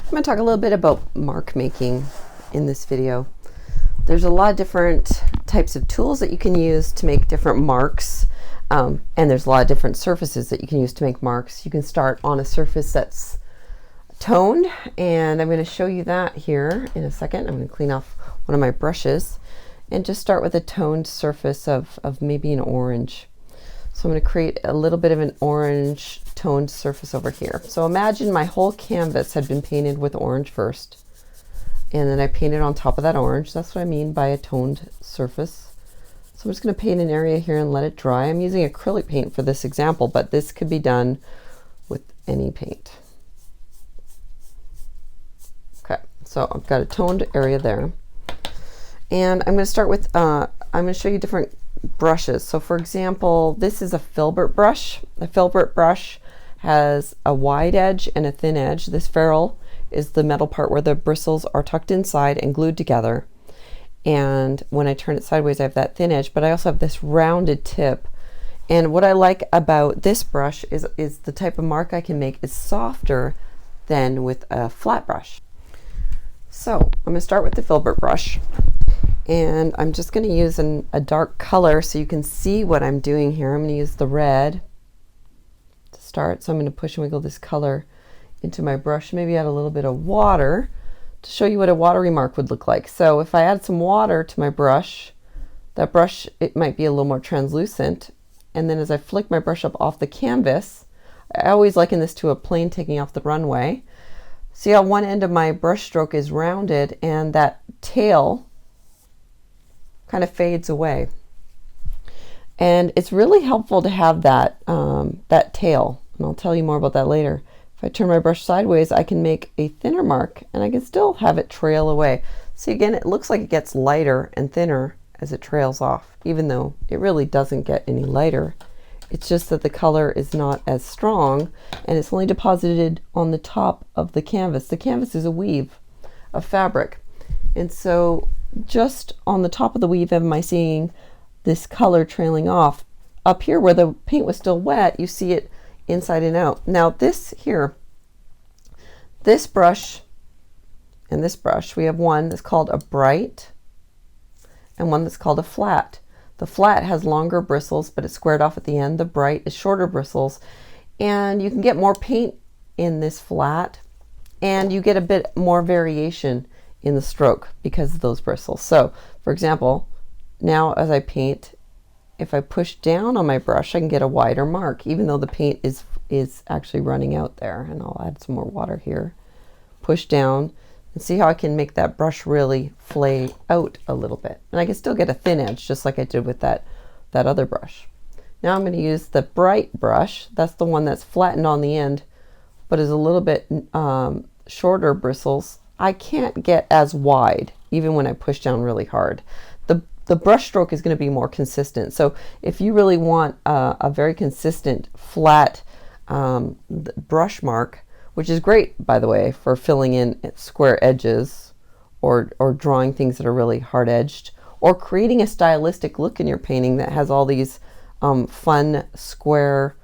I'm going to talk a little bit about mark making in this video. There's a lot of different types of tools that you can use to make different marks, and there's a lot of different surfaces that you can use to make marks. You can start on a surface that's toned, and I'm going to show you that here in a second. I'm going to clean off one of my brushes and just start with a toned surface of maybe an orange. So I'm going to create a little bit of an orange toned surface over here. So imagine my whole canvas had been painted with orange first, and then I painted on top of that orange. That's what I mean by a toned surface. So I'm just going to paint an area here and let it dry. I'm using acrylic paint for this example, but this could be done with any paint. Okay, so I've got a toned area there. And I'm going to start with, I'm going to show you different brushes. So for example, this is a Filbert brush. A Filbert brush has a wide edge and a thin edge. This ferrule is the metal part where the bristles are tucked inside and glued together. And when I turn it sideways, I have that thin edge, but I also have this rounded tip. And what I like about this brush is the type of mark I can make is softer than with a flat brush. So I'm going to start with the Filbert brush. And I'm just going to use a dark color so you can see what I'm doing here. I'm going to use the red to start. So I'm going to push and wiggle this color into my brush. Maybe add a little bit of water to show you what a watery mark would look like. So if I add some water to my brush, that brush, it might be a little more translucent. And then as I flick my brush up off the canvas, I always liken this to a plane taking off the runway. See how one end of my brush stroke is rounded and that tail kind of fades away. And it's really helpful to have that that tail, and I'll tell you more about that later. If I turn my brush sideways, I can make a thinner mark and I can still have it trail away. See, again, it looks like it gets lighter and thinner as it trails off, even though it really doesn't get any lighter. It's just that the color is not as strong and it's only deposited on the top of the canvas. The canvas is a weave of fabric, and so just on the top of the weave am I seeing this color trailing off. Up here where the paint was still wet, you see it inside and out. Now this here, this brush and this brush, we have one that's called a bright and one that's called a flat. The flat has longer bristles, but it's squared off at the end. The bright is shorter bristles, and you can get more paint in this flat, and you get a bit more variation in the stroke because of those bristles. So for example, now as I paint, if I push down on my brush, I can get a wider mark, even though the paint is actually running out there. And I'll add some more water here. Push down and see how I can make that brush really flay out a little bit. And I can still get a thin edge just like I did with that other brush. Now I'm going to use the bright brush. That's the one that's flattened on the end, but is a little bit shorter bristles. I can't get as wide even when I push down really hard. The brush stroke is going to be more consistent. So if you really want a very consistent flat brush mark, which is great, by the way, for filling in square edges or drawing things that are really hard edged, or creating a stylistic look in your painting that has all these fun square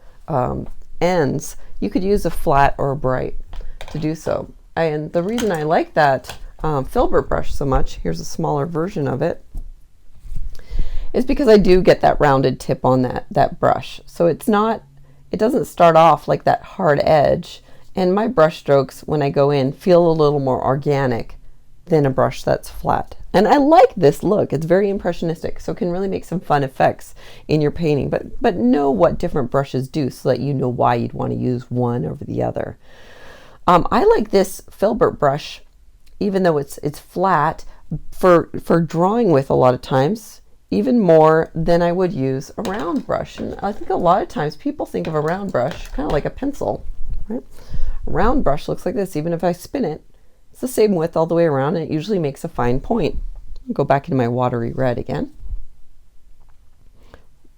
ends, you could use a flat or a bright to do so. And the reason I like that Filbert brush so much, here's a smaller version of it, is because I do get that rounded tip on that brush. So it doesn't start off like that hard edge, and my brush strokes when I go in feel a little more organic than a brush that's flat. And I like this look. It's very impressionistic, so it can really make some fun effects in your painting, but know what different brushes do so that you know why you'd want to use one over the other. I like this Filbert brush, even though it's flat, for drawing with a lot of times, even more than I would use a round brush. And I think a lot of times people think of a round brush kind of like a pencil, right? A round brush looks like this. Even if I spin it, it's the same width all the way around, and it usually makes a fine point. I'll go back into my watery red again.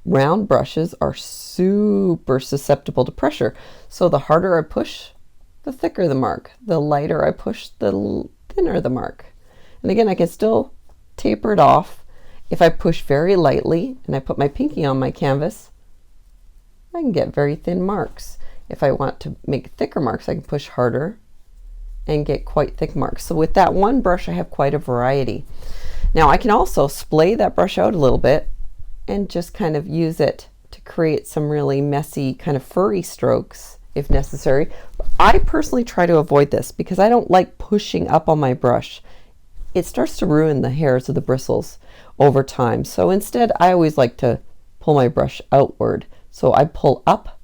Round brushes are super susceptible to pressure. So the harder I push, the thicker the mark. The lighter I push, the thinner the mark. And again, I can still taper it off. If I push very lightly and I put my pinky on my canvas, I can get very thin marks. If I want to make thicker marks, I can push harder and get quite thick marks. So with that one brush, I have quite a variety. Now I can also splay that brush out a little bit and just kind of use it to create some really messy kind of furry strokes if necessary. I personally try to avoid this because I don't like pushing up on my brush. It starts to ruin the hairs of the bristles over time. So instead, I always like to pull my brush outward. So I pull up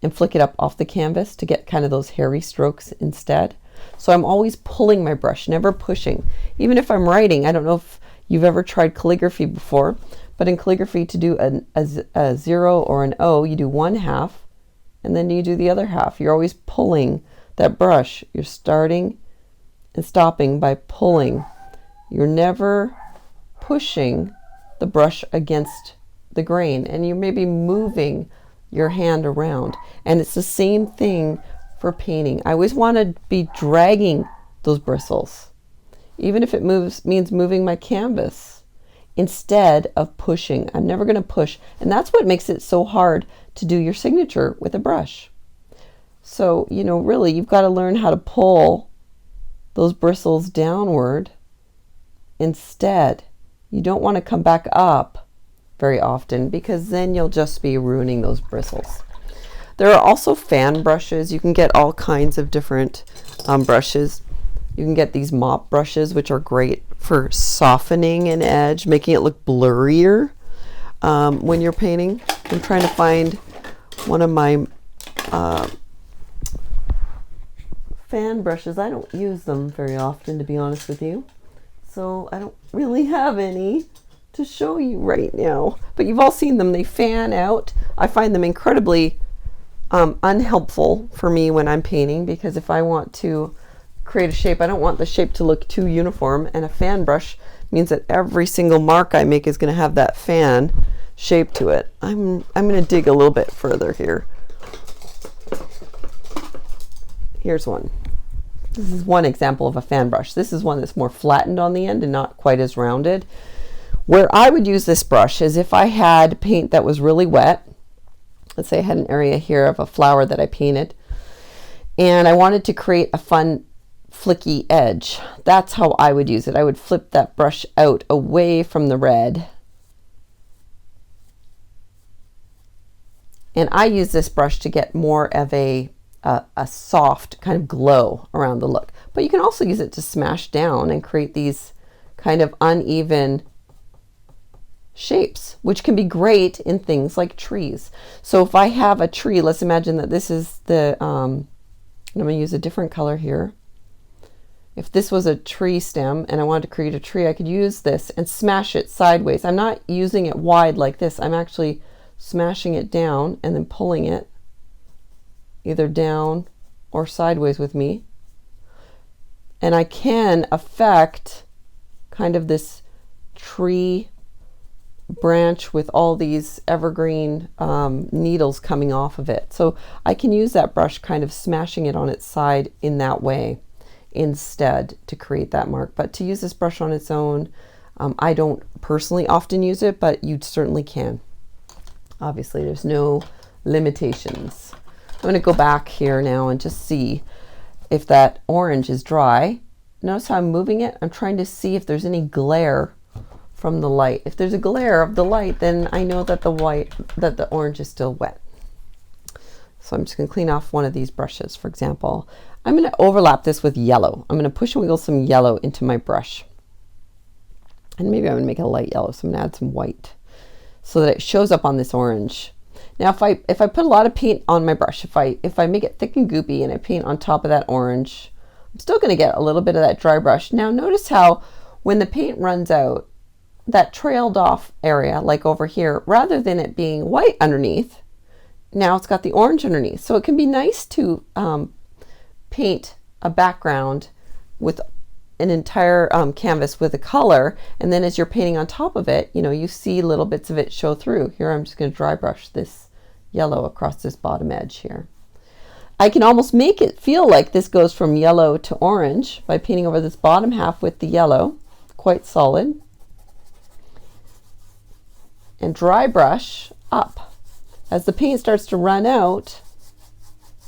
and flick it up off the canvas to get kind of those hairy strokes instead. So I'm always pulling my brush, never pushing. Even if I'm writing, I don't know if you've ever tried calligraphy before, but in calligraphy, to do a 0 or an O, you do one half and then you do the other half. You're always pulling that brush. You're starting and stopping by pulling. You're never pushing the brush against the grain, and you're maybe moving your hand around. And it's the same thing for painting. I always want to be dragging those bristles, even if it means moving my canvas instead of pushing. I'm never going to push, and that's what makes it so hard to do your signature with a brush. So, you know, really, you've got to learn how to pull those bristles downward instead. You don't want to come back up very often because then you'll just be ruining those bristles. There are also fan brushes. You can get all kinds of different brushes. You can get these mop brushes, which are great for softening an edge, making it look blurrier when you're painting. I'm trying to find one of my fan brushes. I don't use them very often, to be honest with you. So I don't really have any to show you right now, but you've all seen them. They fan out. I find them incredibly unhelpful for me when I'm painting, because if I want to create a shape, I don't want the shape to look too uniform, and a fan brush means that every single mark I make is going to have that fan shape to it. I'm going to dig a little bit further here. Here's one. This is one example of a fan brush. This is one that's more flattened on the end and not quite as rounded. Where I would use this brush is if I had paint that was really wet. Let's say I had an area here of a flower that I painted, and I wanted to create a fun flicky edge. That's how I would use it. I would flip that brush out away from the red. And I use this brush to get more of a soft kind of glow around the look. But you can also use it to smash down and create these kind of uneven shapes, which can be great in things like trees. So if I have a tree, let's imagine that this is the, I'm going to use a different color here. If this was a tree stem and I wanted to create a tree, I could use this and smash it sideways. I'm not using it wide like this. I'm actually smashing it down and then pulling it either down or sideways with me. And I can affect kind of this tree branch with all these evergreen needles coming off of it. So I can use that brush kind of smashing it on its side in that way instead to create that mark. But to use this brush on its own, I don't personally often use it, but you certainly can. Obviously, there's no limitations. I'm going to go back here now and just see if that orange is dry. Notice how I'm moving it. I'm trying to see if there's any glare from the light. If there's a glare of the light, then I know that the orange is still wet. So I'm just going to clean off one of these brushes, for example. I'm going to overlap this with yellow. I'm going to push and wiggle some yellow into my brush. And maybe I'm going to make it a light yellow, so I'm going to add some white so that it shows up on this orange. Now if I put a lot of paint on my brush, if I make it thick and goopy and I paint on top of that orange, I'm still going to get a little bit of that dry brush. Now notice how when the paint runs out, that trailed off area, like over here, rather than it being white underneath, now it's got the orange underneath. So it can be nice to paint a background with an entire canvas with a color, and then as you're painting on top of it, you know, you see little bits of it show through. Here I'm just going to dry brush this yellow across this bottom edge here. I can almost make it feel like this goes from yellow to orange by painting over this bottom half with the yellow, quite solid, and dry brush up. As the paint starts to run out,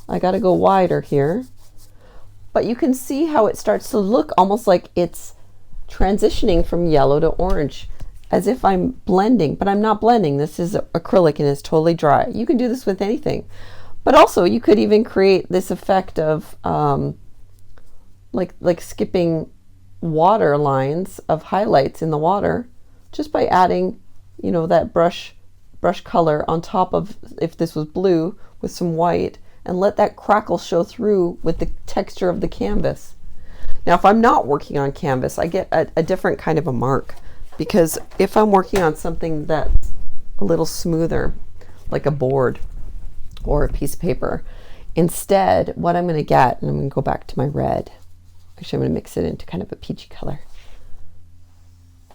I got to go wider here. but you can see how it starts to look almost like it's transitioning from yellow to orange, as if I'm blending, but I'm not blending. This is acrylic and it's totally dry. You can do this with anything, but also you could even create this effect of like skipping water lines of highlights in the water just by adding, you know, that brush color on top of, if this was blue, with some white, and let that crackle show through with the texture of the canvas. Now, if I'm not working on canvas, I get a different kind of a mark, because if I'm working on something that's a little smoother, like a board or a piece of paper, instead, what I'm going to get, and I'm going to go back to my red. Actually, I'm going to mix it into kind of a peachy color.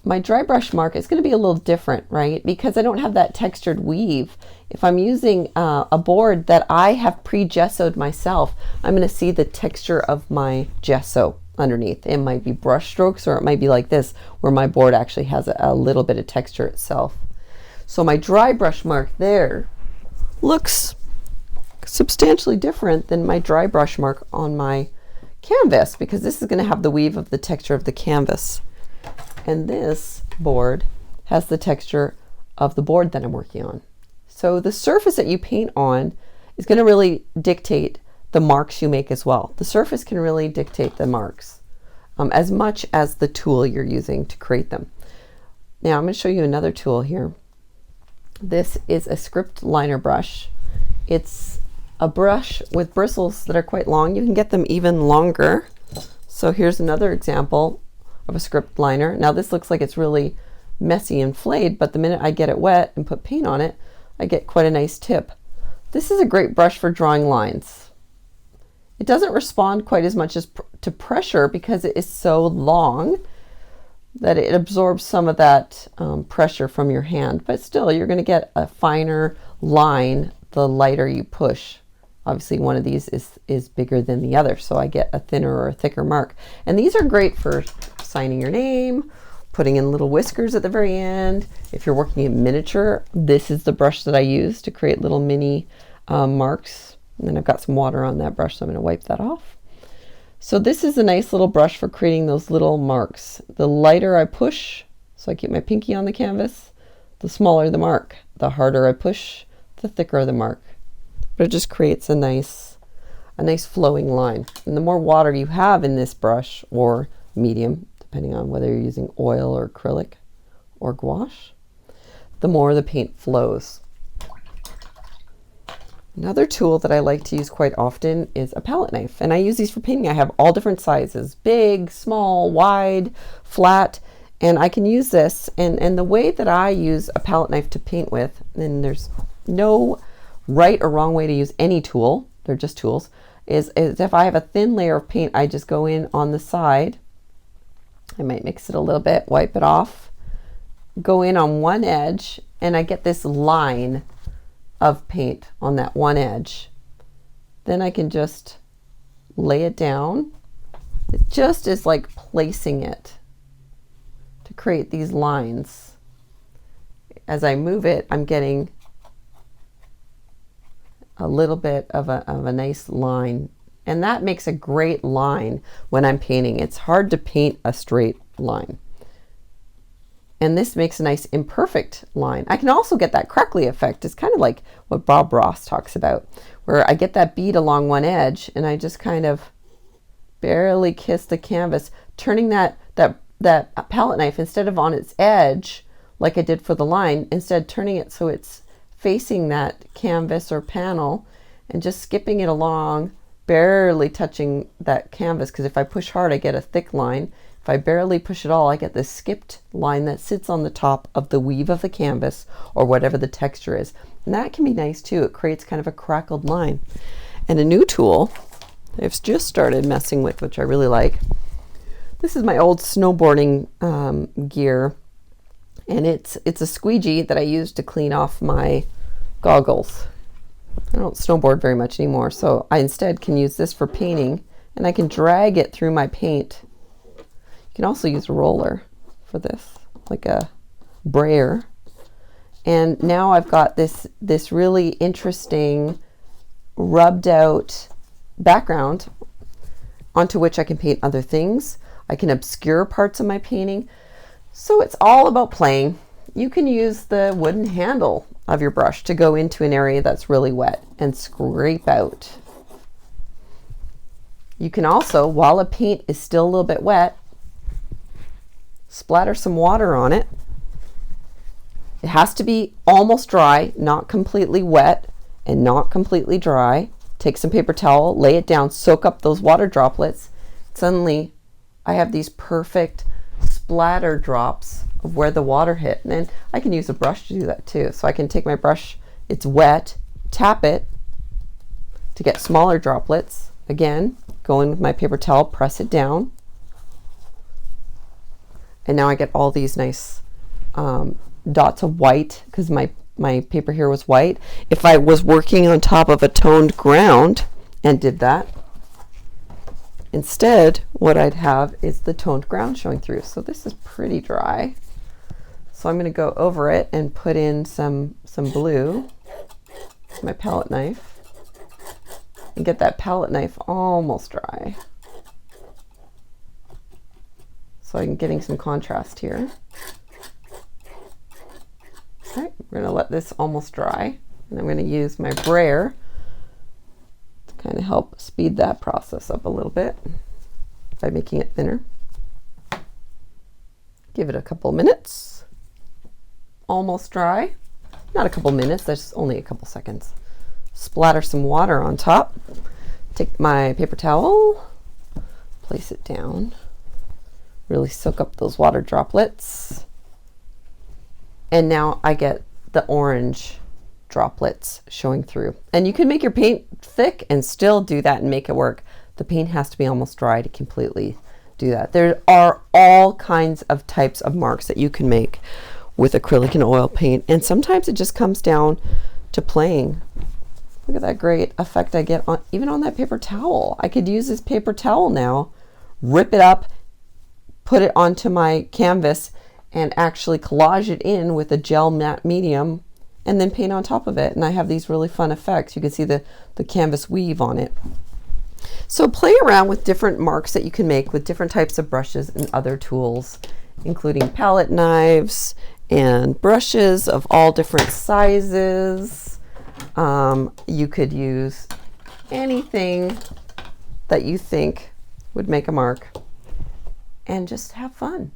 My dry brush mark is going to be a little different, right? Because I don't have that textured weave. If I'm using a board that I have pre-gessoed myself, I'm going to see the texture of my gesso underneath. It might be brush strokes, or it might be like this, where my board actually has a little bit of texture itself. So my dry brush mark there looks substantially different than my dry brush mark on my canvas, because this is going to have the weave of the texture of the canvas. And this board has the texture of the board that I'm working on. So the surface that you paint on is going to really dictate the marks you make as well. The surface can really dictate the marks as much as the tool you're using to create them. Now I'm going to show you another tool here. This is a script liner brush. It's a brush with bristles that are quite long. You can get them even longer. So here's another example of a script liner. Now this looks like it's really messy and flayed, but the minute I get it wet and put paint on it, I get quite a nice tip. This is a great brush for drawing lines. It doesn't respond quite as much as to pressure, because it is so long that it absorbs some of that pressure from your hand, but still you're going to get a finer line the lighter you push. Obviously one of these is bigger than the other, so I get a thinner or a thicker mark. And these are great for signing your name, putting in little whiskers at the very end. If you're working in miniature, this is the brush that I use to create little mini marks. And then I've got some water on that brush, so I'm going to wipe that off. So this is a nice little brush for creating those little marks. The lighter I push, so I keep my pinky on the canvas, the smaller the mark. The harder I push, the thicker the mark. But it just creates a nice flowing line. And the more water you have in this brush, or medium, depending on whether you're using oil or acrylic or gouache, the more the paint flows. Another tool that I like to use quite often is a palette knife, and I use these for painting. I have all different sizes: big, small, wide, flat, and I can use this. And the way that I use a palette knife to paint with, and there's no right or wrong way to use any tool, they're just tools, is if I have a thin layer of paint, I just go in on the side. I might mix it a little bit, wipe it off, go in on one edge, and I get this line of paint on that one edge. Then I can just lay it down. It just is like placing it to create these lines. As I move it, I'm getting a little bit of a nice line, and that makes a great line when I'm painting. It's hard to paint a straight line, and this makes a nice imperfect line. I can also get that crackly effect. It's kind of like what Bob Ross talks about, where I get that bead along one edge and I just kind of barely kiss the canvas, turning that palette knife, instead of on its edge like I did for the line, instead turning it so it's facing that canvas or panel, and just skipping it along, barely touching that canvas, because if I push hard I get a thick line. If I barely push at all, I get this skipped line that sits on the top of the weave of the canvas, or whatever the texture is. And that can be nice too. It creates kind of a crackled line. And a new tool I've just started messing with, which I really like. This is my old snowboarding gear, and it's a squeegee that I use to clean off my goggles. I don't snowboard very much anymore, so I instead can use this for painting, and I can drag it through my paint. You can also use a roller for this, like a brayer. And now I've got this really interesting rubbed out background, onto which I can paint other things. I can obscure parts of my painting. So it's all about playing. You can use the wooden handle of your brush to go into an area that's really wet and scrape out. You can also, while a paint is still a little bit wet, splatter some water on it. It has to be almost dry, not completely wet and not completely dry. Take some paper towel, lay it down, soak up those water droplets. Suddenly, I have these perfect splatter drops of where the water hit. And then I can use a brush to do that too. So I can take my brush, it's wet, tap it to get smaller droplets. Again, go in with my paper towel, press it down. And now I get all these nice dots of white because my paper here was white. If I was working on top of a toned ground and did that, instead what I'd have is the toned ground showing through. So this is pretty dry. So I'm going to go over it and put in some blue with my palette knife and get that palette knife almost dry. So I'm getting some contrast here. Okay, we're going to let this almost dry, and I'm going to use my brayer to kind of help speed that process up a little bit by making it thinner. Give it a couple minutes. Almost dry. Not a couple minutes, that's only a couple seconds. Splatter some water on top. Take my paper towel, place it down, really soak up those water droplets. And now I get the orange droplets showing through. And you can make your paint thick and still do that and make it work. The paint has to be almost dry to completely do that. There are all kinds of types of marks that you can make with acrylic and oil paint. And sometimes it just comes down to playing. Look at that great effect I get on even on that paper towel. I could use this paper towel now, rip it up, put it onto my canvas, and actually collage it in with a gel matte medium and then paint on top of it. And I have these really fun effects. You can see the canvas weave on it. So play around with different marks that you can make with different types of brushes and other tools, including palette knives and brushes of all different sizes. You could use anything that you think would make a mark and just have fun.